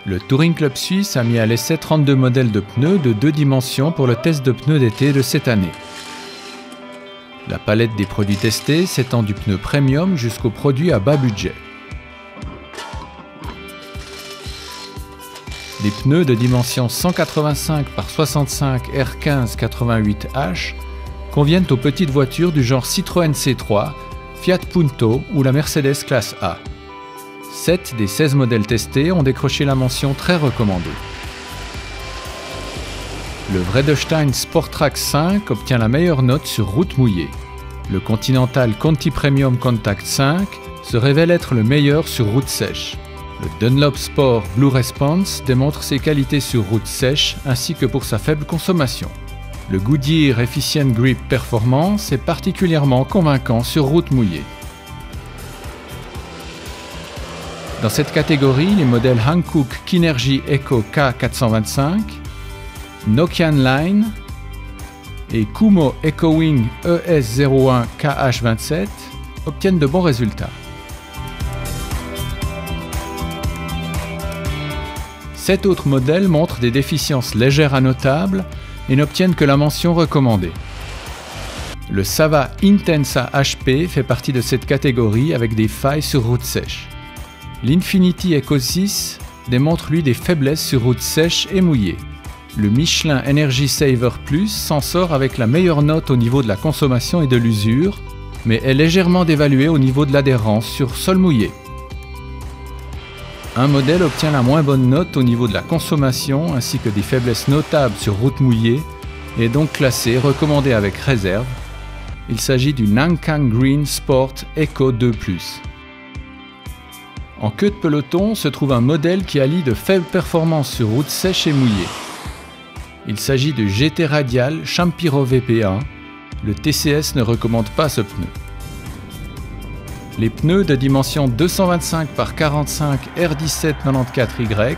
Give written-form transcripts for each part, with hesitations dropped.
Le Touring Club Suisse a mis à l'essai 32 modèles de pneus de 2 dimensions pour le test de pneus d'été de cette année. La palette des produits testés s'étend du pneu premium jusqu'aux produits à bas budget. Les pneus de dimension 185 par 65 R15 88H conviennent aux petites voitures du genre Citroën C3, Fiat Punto ou la Mercedes Classe A. 7 des 16 modèles testés ont décroché la mention très recommandée. Le Vredestein Sportrax 5 obtient la meilleure note sur route mouillée. Le Continental Conti Premium Contact 5 se révèle être le meilleur sur route sèche. Le Dunlop Sport Blue Response démontre ses qualités sur route sèche ainsi que pour sa faible consommation. Le Goodyear Efficient Grip Performance est particulièrement convaincant sur route mouillée. Dans cette catégorie, les modèles Hankook Kinergy Eco K425, Nokian Line et Kumho EcoWing ES01 KH27 obtiennent de bons résultats. 7 autres modèles montrent des déficiences légères à notables et n'obtiennent que la mention recommandée. Le Sava Intensa HP fait partie de cette catégorie avec des failles sur route sèche. L'Infiniti Eco 6 démontre lui des faiblesses sur route sèche et mouillée. Le Michelin Energy Saver Plus s'en sort avec la meilleure note au niveau de la consommation et de l'usure, mais est légèrement dévalué au niveau de l'adhérence sur sol mouillé. Un modèle obtient la moins bonne note au niveau de la consommation ainsi que des faiblesses notables sur route mouillée et est donc classé recommandé avec réserve. Il s'agit du Nankang Green Sport Eco 2+. En queue de peloton se trouve un modèle qui allie de faibles performances sur route sèche et mouillée. Il s'agit du GT Radial Champiro VP1. Le TCS ne recommande pas ce pneu. Les pneus de dimension 225 par 45 R1794Y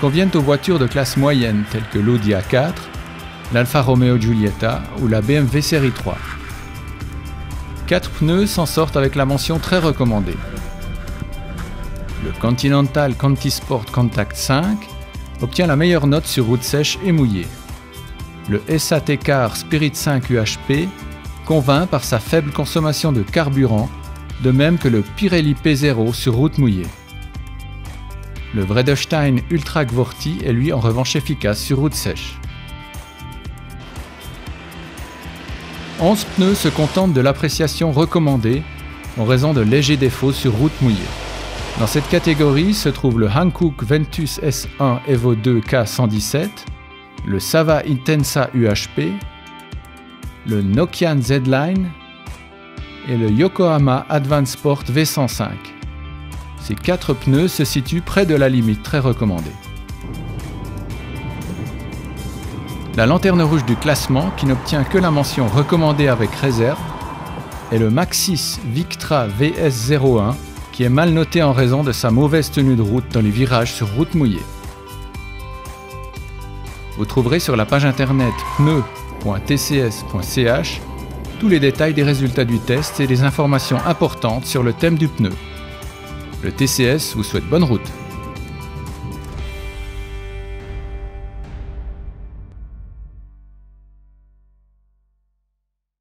conviennent aux voitures de classe moyenne telles que l'Audi A4, l'Alfa Romeo Giulietta ou la BMW Série 3. 4 pneus s'en sortent avec la mention très recommandée. Le Continental Conti Sport Contact 5 obtient la meilleure note sur route sèche et mouillée. Le SAT Car Spirit 5 UHP convainc par sa faible consommation de carburant, de même que le Pirelli P0 sur route mouillée. Le Vredestein Ultra Gvorti est lui en revanche efficace sur route sèche. 11 pneus se contentent de l'appréciation recommandée en raison de légers défauts sur route mouillée. Dans cette catégorie se trouvent le Hankook Ventus S1 Evo 2 K117, le Sava Intensa UHP, le Nokian Z-Line et le Yokohama Advance Sport V105. Ces 4 pneus se situent près de la limite très recommandée. La lanterne rouge du classement, qui n'obtient que la mention recommandée avec réserve, est le Maxxis Victra VS01, qui est mal noté en raison de sa mauvaise tenue de route dans les virages sur route mouillée. Vous trouverez sur la page internet pneus.tcs.ch tous les détails des résultats du test et des informations importantes sur le thème du pneu. Le TCS vous souhaite bonne route.